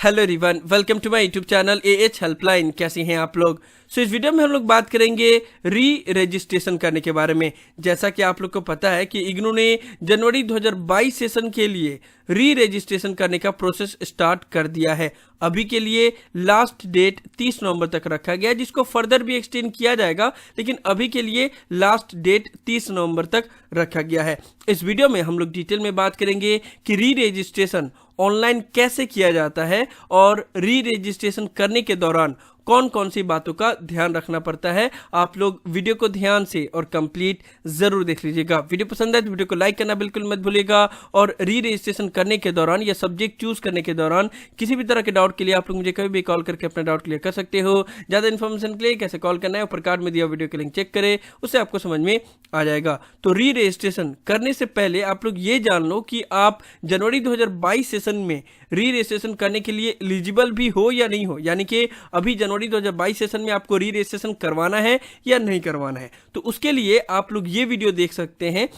Hello everyone, welcome to my YouTube channel AH helpline. कैसे हैं आप लोग? इस वीडियो में हम लोग बात करेंगे री रजिस्ट्रेशन करने के बारे में। जैसा कि आप लोग को पता है कि इग्नू ने जनवरी 2022 सेशन के लिए री रजिस्ट्रेशन करने का प्रोसेस स्टार्ट कर दिया है। अभी के लिए लास्ट डेट 30 नवंबर तक रखा गया है, जिसको फर्दर भी एक्सटेंड किया जाएगा, लेकिन अभी के लिए लास्ट डेट 30 नवंबर तक रखा गया है। इस वीडियो में हम लोग डिटेल में बात करेंगे कि री रजिस्ट्रेशन ऑनलाइन कैसे किया जाता है और री रजिस्ट्रेशन करने के दौरान कौन कौन सी बातों का ध्यान रखना पड़ता है। आप लोग वीडियो को ध्यान से और कंप्लीट जरूर देख लीजिएगा। वीडियो पसंद है तो वीडियो को लाइक करना बिल्कुल मत भूलिएगा। और री रजिस्ट्रेशन करने के दौरान या सब्जेक्ट चूज करने के दौरान किसी भी तरह के डाउट के लिए आप लोग मुझे कभी भी कॉल करके अपना डाउट क्लियर कर सकते हो। ज्यादा इन्फॉर्मेशन के लिए कैसे कॉल करना है ऊपर कार्ड में दिया वीडियो के लिंक चेक करें, उससे आपको समझ में आ जाएगा। तो री रजिस्ट्रेशन करने से पहले आप लोग ये जान लो कि आप जनवरी 2022 सेशन में री रजिस्ट्रेशन करने के लिए एलिजिबल भी हो या नहीं हो, यानी कि अभी जनवरी 2022 सेशन में आपको री रजिस्ट्रेशन करवाना है या नहीं करवाना है। तो उसके लिए आप लोग ये वीडियो देख सकते हैं।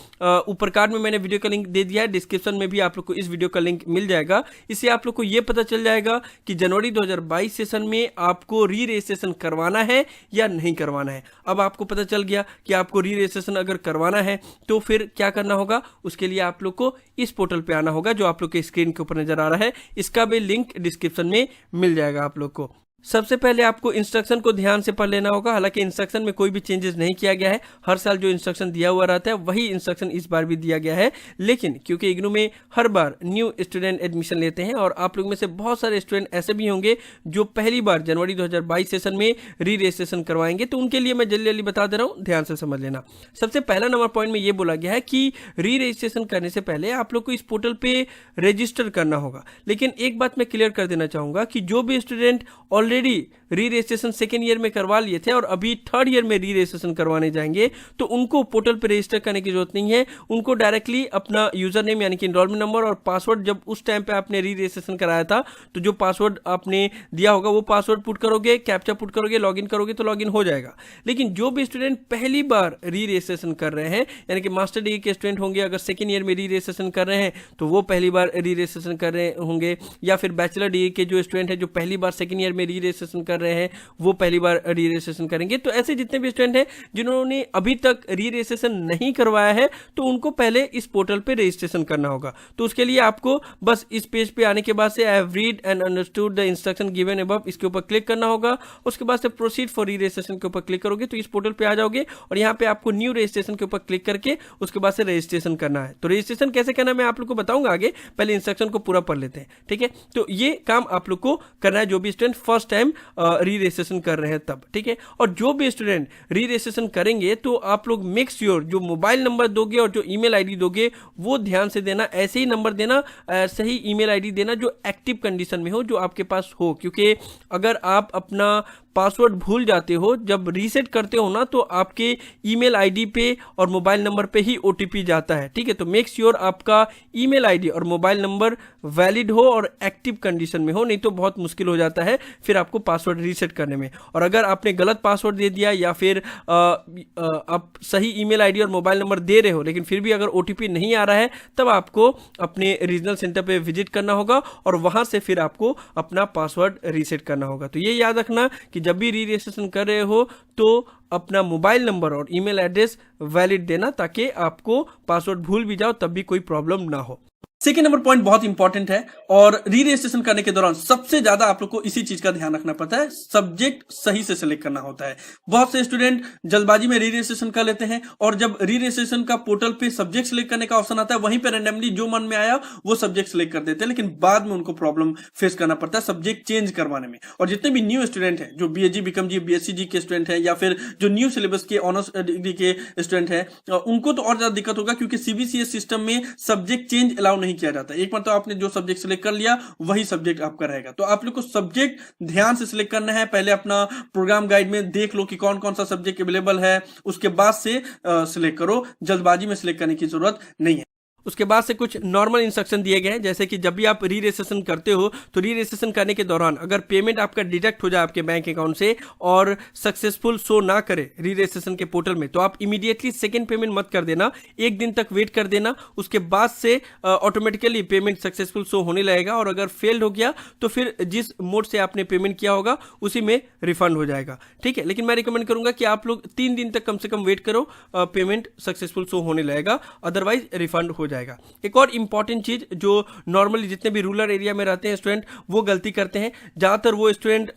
ऊपर कार्ड में मैंने वीडियो का लिंक दे दिया है, डिस्क्रिप्शन में भी आप लोग को इस वीडियो का लिंक मिल जाएगा। इससे आप लोग को ये पता चल जाएगा कि जनवरी 2022 सेशन में आपको री रजिस्ट्रेशन करवाना है या नहीं करवाना है। अब आपको पता चल गया कि आपको री रजिस्ट्रेशन अगर करवाना है तो फिर क्या करना होगा। उसके लिए आप लोग को इस पोर्टल पे आना होगा जो आप लोग के स्क्रीन के ऊपर नजर आ रहा है। इसका भी लिंक डिस्क्रिप्शन में मिल जाएगा आप लोग को। सबसे पहले आपको इंस्ट्रक्शन को ध्यान से पढ़ लेना होगा। हालांकि इंस्ट्रक्शन में कोई भी चेंजेस नहीं किया गया है, हर साल जो इंस्ट्रक्शन दिया हुआ रहता है वही इंस्ट्रक्शन इस बार भी दिया गया है। लेकिन क्योंकि इग्नू में हर बार न्यू स्टूडेंट एडमिशन लेते हैं और आप लोग में से बहुत सारे स्टूडेंट ऐसे भी होंगे जो पहली बार जनवरी 2022 सेशन में री रजिस्ट्रेशन करवाएंगे, तो उनके लिए मैं जल्दी जल्दी बता दे रहा हूँ, ध्यान से समझ लेना। सबसे पहला नंबर पॉइंट में ये बोला गया है कि री रजिस्ट्रेशन करने से पहले आप लोग को इस पोर्टल पे रजिस्टर करना होगा। लेकिन एक बात मैं क्लियर कर देना चाहूंगा कि जो भी स्टूडेंट ऑलरेडी री रजिस्ट्रेशन सेकेंड ईयर में करवा लिए थे और अभी थर्ड ईयर में री रजिस्ट्रेशन करवाने जाएंगे तो उनको पोर्टल पे रजिस्टर करने की जरूरत नहीं है। उनको डायरेक्टली अपना यूजर नेम यानी कि एनरोलमेंट नंबर और पासवर्ड, जब उस टाइम पे आपने री रजिस्ट्रेशन कराया था तो जो पासवर्ड आपने दिया होगा वो पासवर्ड पुट करोगे, कैप्चा पुट करोगे, लॉगिन करोगे तो लॉगिन हो जाएगा। लेकिन जो भी स्टूडेंट पहली बार री रजिस्ट्रेशन कर रहे हैं, यानी कि मास्टर डिग्री के स्टूडेंट होंगे, अगर सेकेंड ईयर में री रजिस्ट्रेशन कर रहे हैं तो वो पहली बार री रजिस्ट्रेशन कर रहे होंगे, या फिर बैचलर डिग्री के जो स्टूडेंट है जो पहली बार सेकेंड ईयर में री रजिस्ट्रेशन कर रहे हैं वो पहली बार री रजिस्ट्रेशन करेंगे। तो ऐसे जितने भी स्टूडेंट हैं जिन्होंने अभी तक री रजिस्ट्रेशन नहीं करवाया है तो उनको पहले इस पोर्टल पे रजिस्ट्रेशन करना होगा। तो उसके लिए आपको बस इस पेज पे आने के बाद से I have read and understood the instruction given above, इसके ऊपर क्लिक करना होगा। उसके बाद से प्रोसीड फॉर री रजिस्ट्रेशन के ऊपर क्लिक करोगे तो इस पोर्टल पे आ जाओगे और यहाँ पे आपको न्यू रजिस्ट्रेशन के ऊपर क्लिक करके उसके बाद से रजिस्ट्रेशन करना है। तो रजिस्ट्रेशन कैसे करना है मैं आप लोग को बताऊंगा आगे, पहले इंस्ट्रक्शन को पूरा पढ़ लेते हैं, ठीक है। तो ये काम आप लोग को करना है जो भी स्टूडेंट फर्स्ट टाइम री रजिस्ट्रेशन कर रहे हैं तब, ठीक है। और जो भी स्टूडेंट री रजिस्ट्रेशन करेंगे तो आप लोग मेक श्योर जो मोबाइल नंबर दोगे और जो ईमेल आईडी दोगे वो ध्यान से देना। ऐसे ही नंबर देना, सही ईमेल आईडी देना जो एक्टिव कंडीशन में हो, जो आपके पास हो। क्योंकि अगर आप अपना पासवर्ड भूल जाते हो जब रीसेट करते हो ना तो आपके ईमेल आईडी पे और मोबाइल नंबर पे ही ओटीपी जाता है, ठीक है। तो मेक श्योर आपका ईमेल आईडी और मोबाइल नंबर वैलिड हो और एक्टिव कंडीशन में हो, नहीं तो बहुत मुश्किल हो जाता है फिर आपको पासवर्ड रीसेट करने में। और अगर आपने गलत पासवर्ड दे दिया या फिर आप सही ईमेल आईडी और मोबाइल नंबर दे रहे हो लेकिन फिर भी अगर ओटीपी नहीं आ रहा है तब आपको अपने रीजनल सेंटर पे विजिट करना होगा और वहां से फिर आपको अपना पासवर्ड रीसेट करना होगा। तो ये याद रखना कि जब भी री रजिस्ट्रेशन कर रहे हो तो अपना मोबाइल नंबर और ईमेल एड्रेस वैलिड देना ताकि आपको पासवर्ड भूल भी जाओ तब भी कोई प्रॉब्लम ना हो। सेकेंड नंबर पॉइंट बहुत इंपॉर्टेंट है और री रजिस्ट्रेशन करने के दौरान सबसे ज्यादा आप लोग को इसी चीज का ध्यान रखना पड़ता है, सब्जेक्ट सही से सिलेक्ट करना होता है। बहुत से स्टूडेंट जल्दबाजी में री रजिस्ट्रेशन कर लेते हैं और जब री रजिस्ट्रेशन का पोर्टल पे सब्जेक्ट सिलेक्ट करने का ऑप्शन आता है वहीं पे रैंडमली जो मन में आया वो सब्जेक्ट सिलेक्ट कर देते हैं, लेकिन बाद में उनको प्रॉब्लम फेस करना पड़ता है सब्जेक्ट चेंज करवाने में। और जितने भी न्यू स्टूडेंट हैं जो बीएजी बीकॉम जी बीएससी जी के स्टूडेंट हैं या फिर जो न्यू सिलेबस के ऑनर्स डिग्री के स्टूडेंट हैं उनको तो और ज्यादा दिक्कत होगा क्योंकि सीबीसीएस सिस्टम में सब्जेक्ट चेंज अलाउ नहीं किया जाता। एक बार तो आपने जो सब्जेक्ट सिलेक्ट कर लिया वही सब्जेक्ट आपका रहेगा। तो आप लोग को सब्जेक्ट ध्यान से सिलेक्ट करना है। पहले अपना प्रोग्राम गाइड में देख लो कि कौन कौन सा सब्जेक्ट अवेलेबल है, उसके बाद से सिलेक्ट करो। जल्दबाजी में सिलेक्ट करने की जरूरत नहीं है। उसके बाद से कुछ नॉर्मल इंस्ट्रक्शन दिए गए हैं, जैसे कि जब भी आप री रजिस्ट्रेशन करते हो तो री रजिस्ट्रेशन करने के दौरान अगर पेमेंट आपका डिडक्ट हो जाए आपके बैंक अकाउंट से और सक्सेसफुल शो ना करे री रजिस्ट्रेशन के पोर्टल में, तो आप इमीडिएटली सेकंड पेमेंट मत कर देना, एक दिन तक वेट कर देना, उसके बाद से ऑटोमेटिकली पेमेंट सक्सेसफुल शो होने लगेगा। और अगर फेल्ड हो गया तो फिर जिस मोड से आपने पेमेंट किया होगा उसी में रिफंड हो जाएगा, ठीक है। लेकिन मैं रिकमेंड करूंगा कि आप लोग 3 दिन तक कम से कम वेट करो, पेमेंट सक्सेसफुल शो होने लगेगा, अदरवाइज रिफंड हो जाएगा। एक और इंपॉर्टेंट चीज जो नॉर्मली जितने भी रूरल एरिया में रहते हैं स्टूडेंट वो गलती करते हैं, ज्यादातर वो स्टूडेंट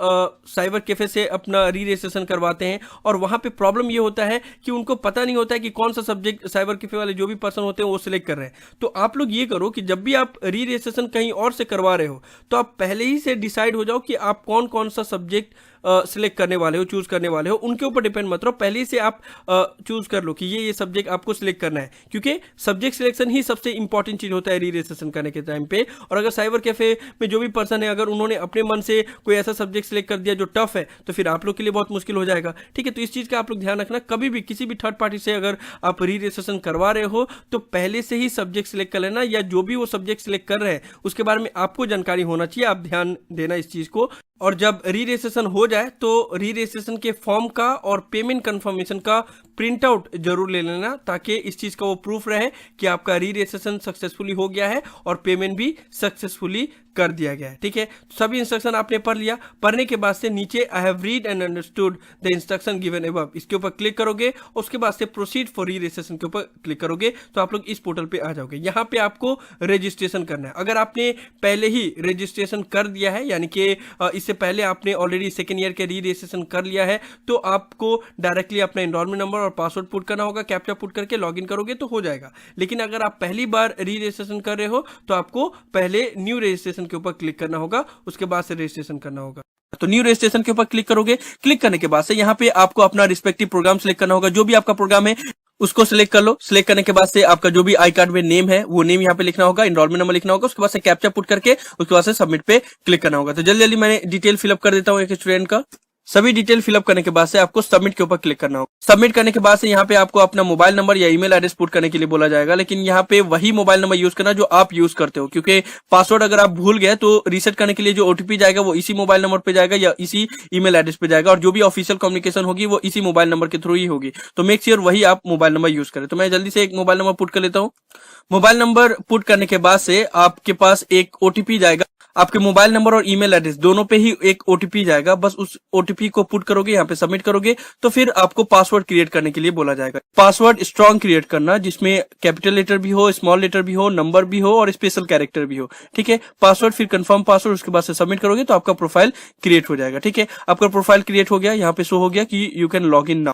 साइबर कैफे से अपना री रजिस्ट्रेशन करवाते हैं और वहां पे प्रॉब्लम ये होता है कि उनको पता नहीं होता है कि कौन सा सब्जेक्ट साइबर कैफे वाले जो भी पर्सन होते हैं वो सिलेक्ट कर रहे हैं। तो आप लोग ये करो कि जब भी आप री रजिस्ट्रेशन कहीं और से करवा रहे हो तो आप पहले ही से डिसाइड हो जाओ कि आप कौन कौन सा सब्जेक्ट सिलेक्ट करने वाले हो, चूज करने वाले हो, उनके ऊपर डिपेंड मत रहो, पहले से आप चूज कर लो कि ये सब्जेक्ट आपको सिलेक्ट करना है, क्योंकि सब्जेक्ट सिलेक्शन ही सबसे इंपॉर्टेंट चीज होता है री रजिस्ट्रेशन करने के टाइम पे। और अगर साइबर कैफे में जो भी पर्सन है अगर उन्होंने अपने मन से कोई ऐसा सब्जेक्ट सिलेक्ट कर दिया जो टफ है तो फिर आप लोग के लिए बहुत मुश्किल हो जाएगा, ठीक है। तो इस चीज का आप लोग ध्यान रखना, कभी भी किसी भी थर्ड पार्टी से अगर आप री रजिस्ट्रेशन करवा रहे हो तो पहले से ही सब्जेक्ट सिलेक्ट कर लेना, या जो भी वो सब्जेक्ट सिलेक्ट कर रहे हैं उसके बारे में आपको जानकारी होना चाहिए, आप ध्यान देना इस चीज को। और जब री रजिस्ट्रेशन हो जाए तो री रजिस्ट्रेशन के फॉर्म का और पेमेंट कंफर्मेशन का प्रिंट आउट जरूर ले लेना, ताकि इस चीज का वो प्रूफ रहे कि आपका री रजिस्ट्रेशन सक्सेसफुली हो गया है और पेमेंट भी सक्सेसफुली कर दिया गया है, ठीक है। सभी इंस्ट्रक्शन आपने पढ़ लिया, पढ़ने के बाद से नीचे I have read and understood the instruction given above, इसके ऊपर क्लिक करोगे, उसके बाद से प्रोसीड फॉर री रजिस्ट्रेशन के ऊपर क्लिक करोगे तो आप लोग इस पोर्टल पे आ जाओगे। यहाँ पे आपको रजिस्ट्रेशन करना है। अगर आपने पहले ही रजिस्ट्रेशन कर दिया है, यानी कि इससे पहले आपने ऑलरेडी सेकेंड ईयर के री रजिस्ट्रेशन कर लिया है, तो आपको डायरेक्टली अपना एनरोलमेंट नंबर और पासवर्ड पुट करना होगा, कैप्चा पुट करके लॉगिन करोगे तो हो जाएगा। लेकिन अगर आप पहली बार री रजिस्ट्रेशन कर रहे हो तो आपको पहले न्यू रजिस्ट्रेशन के ऊपर क्लिक करना होगा, उसके बाद से रजिस्ट्रेशन करना होगा। तो न्यू रजिस्ट्रेशन के ऊपर क्लिक करोगे, क्लिक करने के बाद से यहाँ पे आपको अपना रिस्पेक्टिव प्रोग्राम सिलेक्ट करना होगा, जो भी आपका प्रोग्राम है उसको सिलेक्ट कर लो। सिलेक्ट करने के बाद से आपका जो भी आई कार्ड में नेम है वो नेम यहाँ पे लिखना होगा, एनरोलमेंट नंबर लिखना होगा, उसके बाद से कैप्चा पुट करके उसके बाद से सबमिट पे क्लिक करना होगा। तो जल्दी जल्दी मैंने डिटेल फिलअप कर देता हूँ एक स्टूडेंट का। सभी डिटेल फिलअप करने के बाद से आपको सबमिट के ऊपर क्लिक करना होगा। सबमिट करने के बाद से यहाँ पे आपको अपना मोबाइल नंबर या ईमेल एड्रेस पुट करने के लिए बोला जाएगा, लेकिन यहाँ पे वही मोबाइल नंबर यूज करना जो आप यूज करते हो, क्योंकि पासवर्ड अगर आप भूल गए तो रीसेट करने के लिए जो ओटीपी जाएगा वो इसी मोबाइल नंबर पे जाएगा या इसी ईमेल एड्रेस पे जाएगा, और जो भी ऑफिशियल कम्युनिकेशन होगी वो इसी मोबाइल नंबर के थ्रू ही होगी। तो मेक श्योर वही आप मोबाइल नंबर यूज करें। तो मैं जल्दी से एक मोबाइल नंबर पुट कर लेता हूँ। मोबाइल नंबर पुट करने के बाद से आपके पास एक ओटीपी जाएगा, आपके मोबाइल नंबर और ईमेल एड्रेस दोनों पे ही एक ओटीपी जाएगा, बस उस ओटीपी को पुट करोगे, यहाँ पे सबमिट करोगे, तो फिर आपको पासवर्ड क्रिएट करने के लिए बोला जाएगा। पासवर्ड स्ट्रॉन्ग क्रिएट करना, जिसमें कैपिटल लेटर भी हो, स्मॉल लेटर भी हो, नंबर भी हो और स्पेशल कैरेक्टर भी हो, ठीक है। पासवर्ड फिर कंफर्म पासवर्ड, उसके बाद से सबमिट करोगे तो आपका प्रोफाइल क्रिएट हो जाएगा, ठीक है। आपका प्रोफाइल क्रिएट हो गया, यहाँ पे शो हो गया कि you can log in now.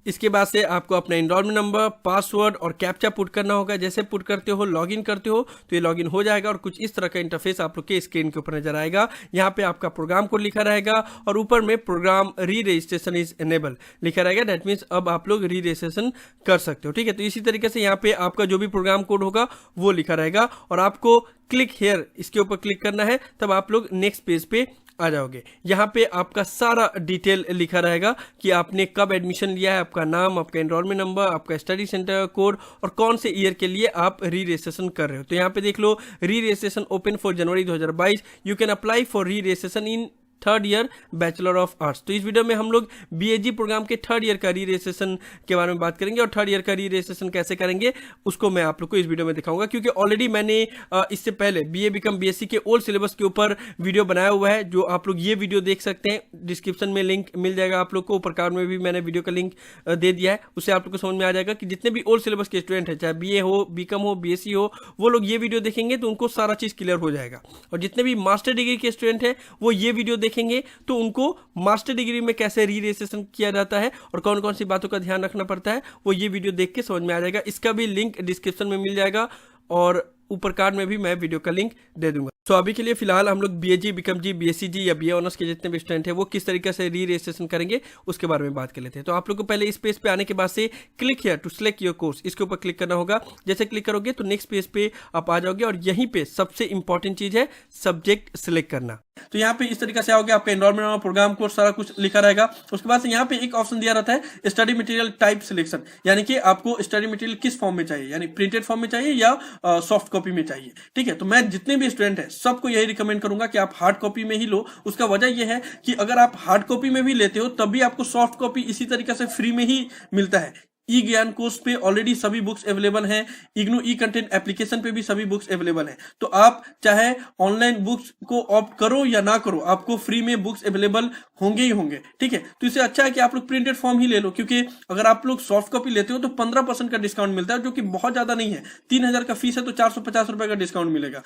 इसके बाद से आपको अपना एनरोलमेंट नंबर, पासवर्ड और कैप्चा पुट करना होगा। जैसे पुट करते हो, लॉगिन करते हो तो ये लॉगिन हो जाएगा और कुछ इस तरह का इंटरफेस आप लोग के स्क्रीन के ऊपर नजर आएगा। यहाँ पे आपका प्रोग्राम कोड लिखा रहेगा और ऊपर में प्रोग्राम री रजिस्ट्रेशन इज एनेबल लिखा रहेगा। दैट मीन्स अब आप लोग री रजिस्ट्रेशन कर सकते हो, ठीक है। तो इसी तरीके से यहाँ पे आपका जो भी प्रोग्राम कोड होगा वो लिखा रहेगा और आपको क्लिक हेयर इसके ऊपर क्लिक करना है, तब आप लोग नेक्स्ट पेज पे आ जाओगे। यहाँ पे आपका सारा डिटेल लिखा रहेगा कि आपने कब एडमिशन लिया है, आपका नाम, आपका एनरोलमेंट नंबर, आपका स्टडी सेंटर कोड और कौन से ईयर के लिए आप री रजिस्ट्रेशन कर रहे हो। तो यहाँ पे देख लो, re registration open for January 2022, you can apply for re registration in third year bachelor of arts. तो इस वीडियो में हम लोग बीएजी प्रोग्राम के थर्ड ईयर का री रजिस्ट्रेशन के बारे में बात करेंगे और थर्ड ईयर का री रजिस्ट्रेशन कैसे करेंगे उसको मैं आप लोग को इस वीडियो में दिखाऊंगा, क्योंकि ऑलरेडी मैंने इससे पहले बीए बीकॉम बीएससी के ओल्ड सिलेबस के ऊपर वीडियो बनाया हुआ है, जो आप लोग ये वीडियो देख सकते हैं। डिस्क्रिप्शन में लिंक मिल जाएगा आप लोग को, ऊपर कार्ड में भी मैंने वीडियो का लिंक दे दिया है, उससे आप लोग को समझ में आ जाएगा कि जितने भी ओल्ड सिलेबस के स्टूडेंट है, चाहे बीए हो, बीकॉम हो, बीएससी हो, वो लोग ये वीडियो देखेंगे तो उनको सारा चीज क्लियर हो जाएगा। और जितने भी मास्टर डिग्री के स्टूडेंट है वो ये वीडियो देखेंगे तो उनको मास्टर डिग्री में कैसे री रजिस्ट्रेशन किया जाता है और कौन कौन सी बातों का ध्यान रखना पड़ता है वो ये वीडियो देख के समझ में आ जाएगा। इसका भी लिंक डिस्क्रिप्शन में मिल जाएगा और ऊपर कार्ड में भी मैं वीडियो का लिंक दे दूंगा। तो अभी के लिए फिलहाल हम लोग बीएजी, बीकॉमजी, बीएससीजी या बीए ऑनर्स के जितने भी स्टूडेंट हैं वो किस तरीके से री रजिस्ट्रेशन करेंगे उसके बारे में बात कर लेते हैं। तो आप लोग को पहले इस पेज पे आने के बाद से click here to select your course, इसके ऊपर क्लिक करना होगा। जैसे क्लिक करोगे तो नेक्स्ट पेज पे आप आ जाओगे और यहीं पे सबसे इंपॉर्टेंट चीज है सब्जेक्ट सिलेक्ट करना। तो यहाँ पे इस तरीके से आओगे, आपका एनरोलमेंट, प्रोग्राम, कोर्स सारा कुछ लिखा रहेगा। उसके बाद से यहाँ पे एक ऑप्शन दिया रहता है स्टडी मटेरियल टाइप सिलेक्शन, यानी कि आपको स्टडी मटेरियल किस फॉर्म में चाहिए, यानी प्रिंटेड फॉर्म में चाहिए या सॉफ्ट कॉपी में चाहिए। ठीक है, तो मैं जितने भी स्टूडेंट हैं सबको यही रिकमेंड करूंगा कि आप हार्ड कॉपी में ही लो। उसका वजह यह है कि अगर आप हार्ड कॉपी में भी लेते हो तब भी आपको सॉफ्ट कॉपी इसी तरीके से फ्री में ही मिलता है। ई ज्ञान कोर्स पे ऑलरेडी सभी बुक्स अवेलेबल हैं, इग्नू ई कंटेंट एप्लीकेशन पे भी सभी बुक्स अवेलेबल हैं। तो आप चाहे ऑनलाइन बुक्स को ऑप्ट करो या ना करो, आपको फ्री में बुक्स अवेलेबल होंगे ही होंगे। ठीक है, तो इससे अच्छा है कि आप लोग प्रिंटेड फॉर्म ही ले लो, क्योंकि अगर आप लोग सॉफ्ट कॉपी लेते हो तो 15% का डिस्काउंट मिलता है, जो कि बहुत ज्यादा नहीं है। 3000 का फीस है तो 450 रुपए का डिस्काउंट मिलेगा।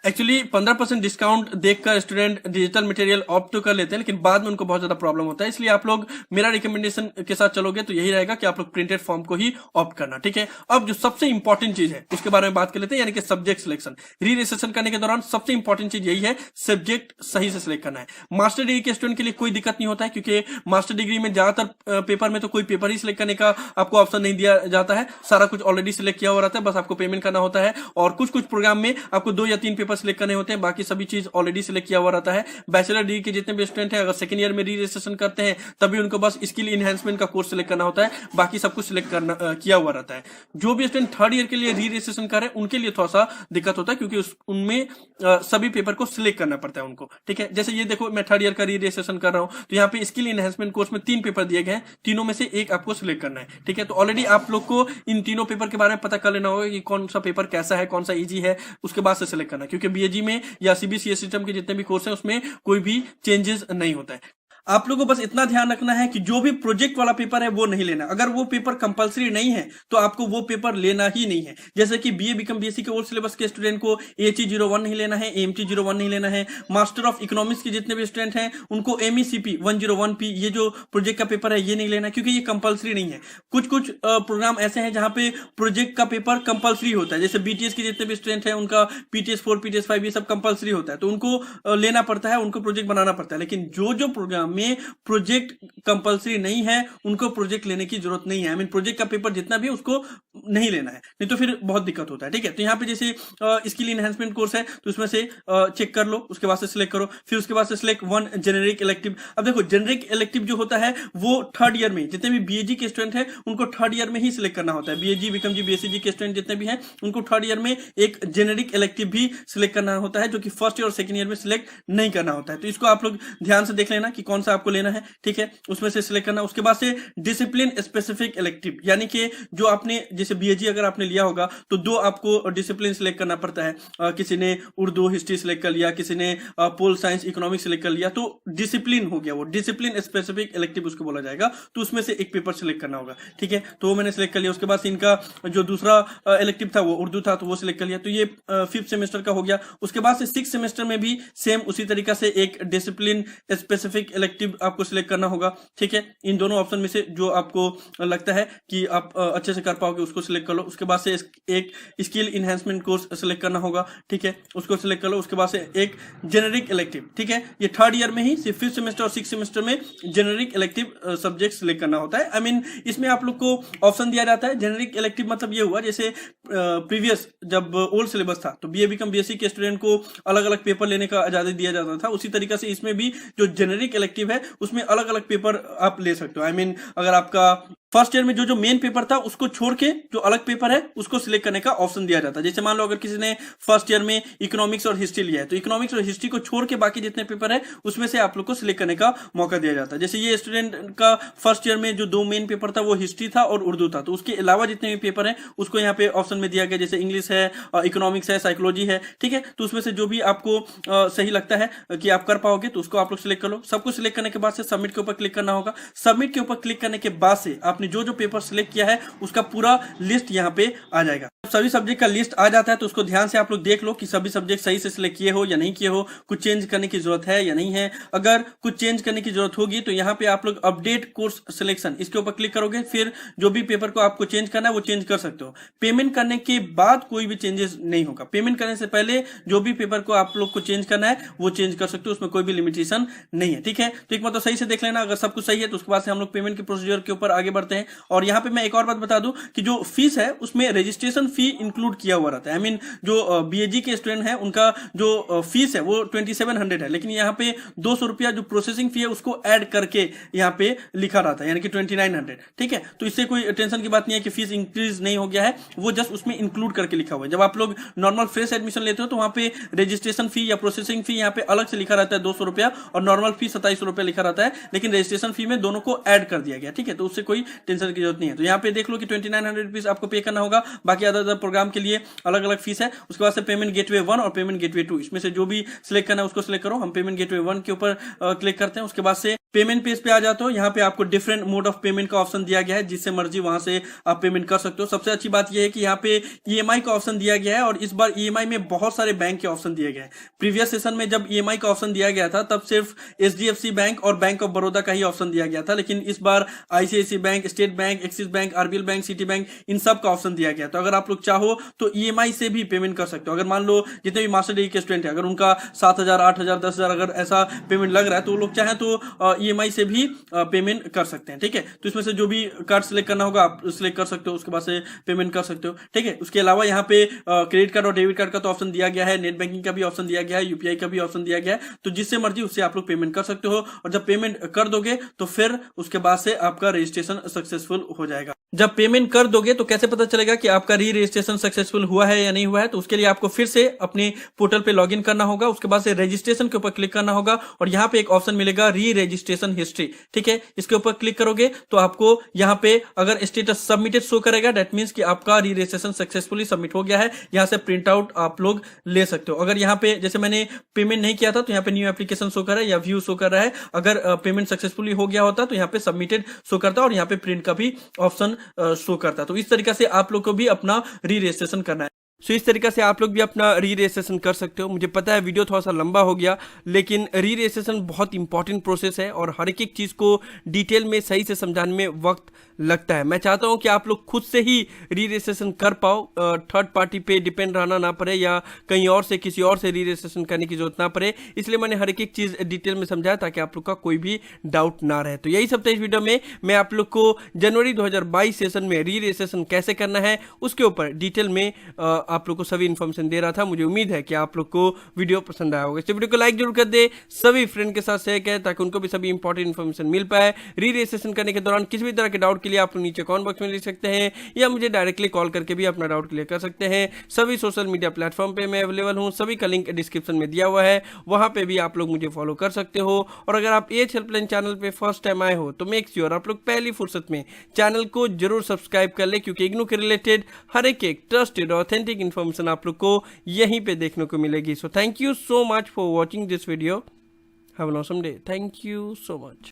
एक्चुअली 15% डिस्काउंट देखकर स्टूडेंट डिजिटल मटेरियल ऑप्ट तो कर लेते हैं, लेकिन बाद में उनको बहुत ज्यादा प्रॉब्लम होता है। इसलिए आप लोग मेरा रिकमेंडेशन के साथ चलोगे तो यही रहेगा कि आप लोग प्रिंटेड फॉर्म को ही ऑप्ट करना। ठीक है, अब जो सबसे इंपॉर्टेंट चीज है उसके बारे में बात कर लेते हैं, यानी कि सब्जेक्ट सिलेक्शन। री रजिस्ट्रेशन करने के दौरान सबसे इंपॉर्टेंट चीज यही है, सब्जेक्ट सही से सिलेक्ट करना है। मास्टर डिग्री के स्टूडेंट के लिए कोई दिक्कत नहीं होता है, क्योंकि मास्टर डिग्री में ज्यादातर पेपर में तो कोई पेपर ही सिलेक्ट करने का आपको ऑप्शन नहीं दिया जाता है, सारा कुछ ऑलरेडी सिलेक्ट किया हुआ रहता है, बस आपको पेमेंट करना होता है। और कुछ कुछ प्रोग्राम में आपको 2 या 3 पेपर सिलेक्ट करने होते हैं, बाकी सभी चीज ऑलरेडी सिलेक्ट किया हुआ रहता है। बैचलर डिग्री के जितने भी स्टूडेंट हैं अगर सेकंड ईयर में री रजिस्ट्रेशन करते हैं तभी उनको बस स्किल इनहेंसमेंट का कोर्स सिलेक्ट करना होता है, बाकी सब कुछ सिलेक्ट करना किया हुआ रहता है। जो भी स्टूडेंट थर्ड ईयर के लिए री रजिस्ट्रेशन कर रहे हैं उनके लिए थोड़ा सा दिक्कत होता है, क्योंकि उनमें सभी पेपर को सिलेक्ट करना पड़ता है उनको। ठीक है, जैसे ये देखो मैं थर्ड ईयर का री रजिस्ट्रेशन कर रहा हूं, तो यहाँ पे स्किल इनहेंसमेंट कोर्स में 3 पेपर दिए गए हैं, तीनों में से एक आपको सिलेक्ट करना है। ठीक है, तो ऑलरेडी आप लोग को इन तीनों पेपर के बारे में पता कर लेना होगा कि कौन सा पेपर कैसा है, कौन सा इजी है, उसके बाद से सिलेक्ट करना है। क्योंकि बीएजी में या सीबीएसई सिस्टम के जितने भी कोर्स हैं उसमें कोई भी चेंजेस नहीं होता है। आप लोगों को बस इतना ध्यान रखना है कि जो भी प्रोजेक्ट वाला पेपर है वो नहीं लेना। अगर वो पेपर कंपलसरी नहीं है तो आपको वो पेपर लेना ही नहीं है। जैसे कि बीए बीकॉम बीएससी के ओल्ड सिलेबस के स्टूडेंट को एचई 01 नहीं लेना है, एएमटी 01 नहीं लेना है। मास्टर ऑफ इकोनॉमिक्स के जितने भी स्टूडेंट हैं उनको एमईसीपी 101P ये जो प्रोजेक्ट का पेपर है ये नहीं लेना, क्योंकि ये कंपलसरी नहीं है। कुछ कुछ प्रोग्राम ऐसे हैं जहां पे प्रोजेक्ट का पेपर कंपलसरी होता है, जैसे बीटीएस के जितने भी स्टूडेंट हैं उनका पीटीएस 4 पीटीएस 5 ये सब कंपलसरी होता है, तो उनको लेना पड़ता है, उनको प्रोजेक्ट बनाना पड़ता है। लेकिन जो जो प्रोग्राम में प्रोजेक्ट कंपलसरी नहीं है उनको प्रोजेक्ट लेने की जरूरत नहीं है। प्रोजेक्ट का पेपर जितना भी उसको नहीं लेना है, नहीं तो फिर बहुत दिक्कत होता है। ठीक है, तो यहाँ पे जैसे स्किल इनहेंसमेंट कोर्स है तो उसमें से चेक कर लो, उसके बाद से सिलेक्ट करो, फिर उसके बाद से सिलेक्ट 1 जेनेरिक इलेक्टिव। अब देखो जेनेरिक इलेक्टिव जो होता है वो थर्ड ईयर में जितने भी बीएजी के स्टूडेंट हैं उनको थर्ड ईयर में ही सिलेक्ट करना होता है। बीएजी बीकॉमजी बीएससीजी के स्टूडेंट जितने भी हैं उनको थर्ड ईयर में एक जेनेरिक इलेक्टिव भी सिलेक्ट करना होता है, जो कि फर्स्ट ईयर और सेकंड ईयर में सिलेक्ट नहीं करना होता है। तो इसको आप लोग ध्यान से देख लेना कि कौन सा आपको लेना है। ठीक है, उसमें से सिलेक्ट करना। उसके बाद से डिसिप्लिन स्पेसिफिक इलेक्टिव, यानी कि जो आपने जैसे बीएजी अगर आपने लिया होगा तो 2 आपको डिसिप्लिन सिलेक्ट करना पड़ता है। किसी ने उर्दू हिस्ट्री सिलेक्ट कर लिया, किसी ने पोल साइंस इकोनॉमिक्स सिलेक्ट कर लिया, तो डिसिप्लिन हो गया, वो डिसिप्लिन स्पेसिफिक इलेक्टिव उसको बोला जाएगा। तो उसमें से एक पेपर सिलेक्ट करना होगा। ठीक है, तो वो मैंने सिलेक्ट कर लिया। उसके बाद इनका जो दूसरा इलेक्टिव था वो उर्दू था, तो वो सिलेक्ट कर लिया। तो ये 5th सेमेस्टर का हो गया। उसके बाद से 6th सेमेस्टर में भी सेम उसी तरीका से एक डिसिप्लिन स्पेसिफिक इलेक्टिव आपको सिलेक्ट करना होगा। ठीक है, इन दोनों ऑप्शन में से जो आपको लगता है कि आप अच्छे से कर पाओगे उसको सिलेक्ट कर लो। उसके बाद से एक स्किल इनहेंसमेंट कोर्स सिलेक्ट करना होगा। ठीक है, उसको सिलेक्ट कर लो। उसके बाद से एक जेनेरिक इलेक्टिव। ठीक है, ये थर्ड ईयर में ही सिर्फ 5th सेमेस्टर और 6th सेमेस्टर में जेनेरिक इलेक्टिव सब्जेक्ट सिलेक्ट करना होता है। इसमें आप लोग को ऑप्शन दिया जाता है। जेनेरिक इलेक्टिव मतलब ये हुआ जैसे प्रीवियस जब ओल्ड सिलेबस था तो बीए बीकॉम बीएससी के स्टूडेंट को अलग अलग पेपर लेने का आजादी दिया जाता था, उसी तरीके से इसमें भी जो जेनेरिक इलेक्टिव है उसमें अलग अलग पेपर आप ले सकते हो। अगर आपका फर्स्ट ईयर में जो मेन पेपर था उसको छोड़ के जो अलग पेपर है उसको सिलेक्ट करने का ऑप्शन दिया जाता है। जैसे मान लो अगर किसी ने फर्स्ट ईयर में इकोनॉमिक्स और हिस्ट्री लिया है तो इकोनॉमिक्स और हिस्ट्री को छोड़ के बाकी जितने पेपर है उसमें से आप लोग को सिलेक्ट करने का मौका दिया जाता है। जैसे ये स्टूडेंट का फर्स्ट ईयर में जो 2 मेन पेपर था वो हिस्ट्री था और उर्दू था, तो उसके अलावा जितने भी पेपर है उसको यहाँ पे ऑप्शन में दिया गया, जैसे इंग्लिश है, इकोनॉमिक्स है, साइकोलॉजी है। ठीक है, तो उसमें से जो भी आपको सही लगता है कि आप कर पाओगे तो उसको आप लोग सिलेक्ट कर लो। सब कुछ सिलेक्ट करने के बाद से सबमिट के ऊपर क्लिक करना होगा। सबमिट के ऊपर क्लिक करने के बाद से आपने आपने जो जो पेपर सिलेक्ट किया है उसका पूरा लिस्ट यहाँ पे आ जाएगा। सभी सब्जेक्ट का लिस्ट आ जाता है तो उसको ध्यान से आप लोग देख लो कि सभी सब्जेक्ट सही से सिलेक्ट किए हो या नहीं किए हो, कुछ चेंज करने की जरूरत है या नहीं है। अगर कुछ चेंज करने की जरूरत होगी तो यहाँ पे आप लोग अपडेट कोर्स सिलेक्शन इसके ऊपर क्लिक करोगे, फिर जो भी पेपर को आपको चेंज करना है वो चेंज कर सकते हो। पेमेंट करने के बाद कोई भी चेंजेस नहीं होगा। पेमेंट करने से पहले जो भी पेपर को आप लोग को चेंज करना है वो चेंज कर सकते हो, उसमें कोई भी लिमिटेशन नहीं है। ठीक है, तो एक मतलब सही से देख लेना। अगर सब कुछ सही है तो उसके बाद से हम लोग पेमेंट के प्रोसीजर के ऊपर आगे बढ़ते हैं। और यहाँ पे मैं एक और बात बता दूं कि जो फीस है उसमें रजिस्ट्रेशन फी इंक्लूड किया हुआ रहता है। आई मीन जो बीएजी के स्टूडेंट है उनका जो फीस है वो 2700 है, लेकिन यहाँ पे 200 रुपया जो प्रोसेसिंग फी है उसको ऐड करके यहाँ पे लिखा रहता है, यानी कि 2900। ठीक है, तो इससे कोई टेंशन की बात नहीं है कि फीस इंक्रीज नहीं हो गया है, वो जस्ट उसमें इंक्लूड करके लिखा हुआ है। जब आप लोग नॉर्मल फ्रेश एडमिशन लेते हो तो वहां पे रजिस्ट्रेशन फी या प्रोसेसिंग फी यहाँ पे अलग से लिखा रहता है 200 रुपया, और नॉर्मल फी 2700 रुपया लिखा रहता है, लेकिन रजिस्ट्रेशन फी में दोनों को ऐड कर दिया गया। ठीक है, तो उससे कोई टेंशन की जरूरत नहीं है। तो यहाँ पे देख लो कि 2900 रुपीज आपको पे करना होगा। बाकी अदर प्रोग्राम के लिए अलग अलग फीस है। उसके बाद से पेमेंट गेटवे 1 और पेमेंट गेटवे 2 इसमें से जो भी सिलेक्ट करना है उसको सिलेक्ट करो। हम पेमेंट गेटवे 1 के ऊपर क्लिक करते हैं। उसके बाद से पेमेंट पेज पे आ जाते हो। यहाँ पे आपको डिफरेंट मोड ऑफ पेमेंट का ऑप्शन दिया गया है, जिससे मर्जी वहां से आप पेमेंट कर सकते हो। सबसे अच्छी बात यह है कि यहाँ पे ईएमआई का ऑप्शन दिया गया है, और इस बार ईएमआई में बहुत सारे बैंक के ऑप्शन दिए गए हैं। प्रीवियस सेशन में जब ईएमआई का ऑप्शन दिया गया था तब सिर्फ एचडीएफसी बैंक और बैंक ऑफ बड़ौदा का ही ऑप्शन दिया गया था, लेकिन इस बार ICICI bank, state bank, axis bank, RBL bank, Citi bank, इन सब का ऑप्शन दिया गया। तो अगर आप लोग चाहो तो ईएमआई से भी पेमेंट कर सकते हो। अगर मान लो जितने भी मास्टर डिग्री के स्टूडेंट है, अगर उनका 7000, 8000, 10,000 अगर ऐसा पेमेंट लग रहा है तो वो लोग चाहे तो ईएमआई से भी पेमेंट कर सकते हैं। ठीक है, तो इसमें से जो भी कार्ड सिलेक्ट करना होगा आप सिलेक्ट कर सकते हो, उसके बाद से पेमेंट कर सकते हो। ठीक है, उसके अलावा यहाँ पे क्रेडिट कार्ड और डेबिट कार्ड का तो ऑप्शन दिया गया है, नेट बैंकिंग का भी ऑप्शन दिया गया है, यूपीआई का भी ऑप्शन दिया गया है। तो जिससे मर्जी उससे आप लोग पेमेंट कर सकते हो, और जब पेमेंट कर दोगे तो फिर उसके बाद से आपका रजिस्ट्रेशन सक्सेसफुल हो जाएगा। जब पेमेंट कर दोगे तो कैसे पता चलेगा कि आपका री रजिस्ट्रेशन सक्सेसफुल हुआ है या नहीं हुआ है? तो उसके लिए आपको फिर से अपने पोर्टल पे लॉगिन करना होगा। उसके बाद से रजिस्ट्रेशन के ऊपर क्लिक करना होगा, और यहाँ पे एक ऑप्शन मिलेगा री रजिस्ट्रेशन हिस्ट्री। ठीक है, इसके ऊपर क्लिक करोगे तो आपको यहाँ पे अगर स्टेटस सबमिटेड शो करेगा, दैट मींस कि आपका री रजिस्ट्रेशन सक्सेसफुली सबमिट हो गया है। यहाँ से प्रिंट आउट आप लोग ले सकते हो। अगर यहाँ पे जैसे मैंने पेमेंट नहीं किया था तो यहाँ पे न्यू एप्लीकेशन शो कर रहा है या व्यू शो कर रहा है। अगर पेमेंट सक्सेसफुली हो गया होता तो यहाँ पे सबमिटेड शो करता और यहाँ पे प्रिंट का भी ऑप्शन शो करता। तो इस तरीके से आप लोग को भी अपना री रजिस्ट्रेशन करना है। सो इस तरीके से आप लोग भी अपना री रजिस्ट्रेशन कर सकते हो। मुझे पता है वीडियो थोड़ा सा लंबा हो गया, लेकिन री रजिस्ट्रेशन बहुत इंपॉर्टेंट प्रोसेस है और हर एक चीज़ को डिटेल में सही से समझाने में वक्त लगता है। मैं चाहता हूं कि आप लोग खुद से ही री रजिस्ट्रेशन कर पाओ, थर्ड पार्टी पे डिपेंड रहना ना पड़े या कहीं और से किसी और से री रजिस्ट्रेशन करने की जरूरत ना पड़े। इसलिए मैंने हर एक चीज़ डिटेल में समझाया ताकि आप लोग का कोई भी डाउट ना रहे। तो यही सब था इस वीडियो में। मैं आप लोग को जनवरी 2022 सेशन में री रजिस्ट्रेशन कैसे करना है उसके ऊपर डिटेल में आप लोग को सभी इन्फॉर्मेशन दे रहा था। मुझे उम्मीद है कि आप लोग को वीडियो पसंद आया होगा। इस वीडियो को लाइक जरूर कर दे, सभी फ्रेंड के साथ शेयर करें ताकि उनको भी सभी इंपॉर्टेंट इन्फॉर्मेशन मिल पाए। री रजिस्ट्रेशन करने के दौरान किसी भी तरह के डाउट के लिए आप लोग नीचे कमेंट बॉक्स में लिख सकते हैं या मुझे डायरेक्टली कॉल करके भी अपना डाउट क्लियर कर सकते हैं। सभी सोशल मीडिया प्लेटफॉर्म पे मैं अवेलेबल हूं, सभी का लिंक डिस्क्रिप्शन में दिया हुआ है, वहां पे भी आप लोग मुझे फॉलो कर सकते हो। और अगर आप एएच हेल्पलाइन चैनल पे फर्स्ट टाइम आए हो तो मेक श्योर आप लोग पहली फुर्सत में चैनल को जरूर सब्सक्राइब कर ले, क्योंकि इग्नू के रिलेटेड हर एक ट्रस्टेड ऑथेंटिक इन्फॉर्मेशन आप लोग को यहीं पे देखने को मिलेगी। So thank you so much for watching this video. Have an awesome day. Thank you so much.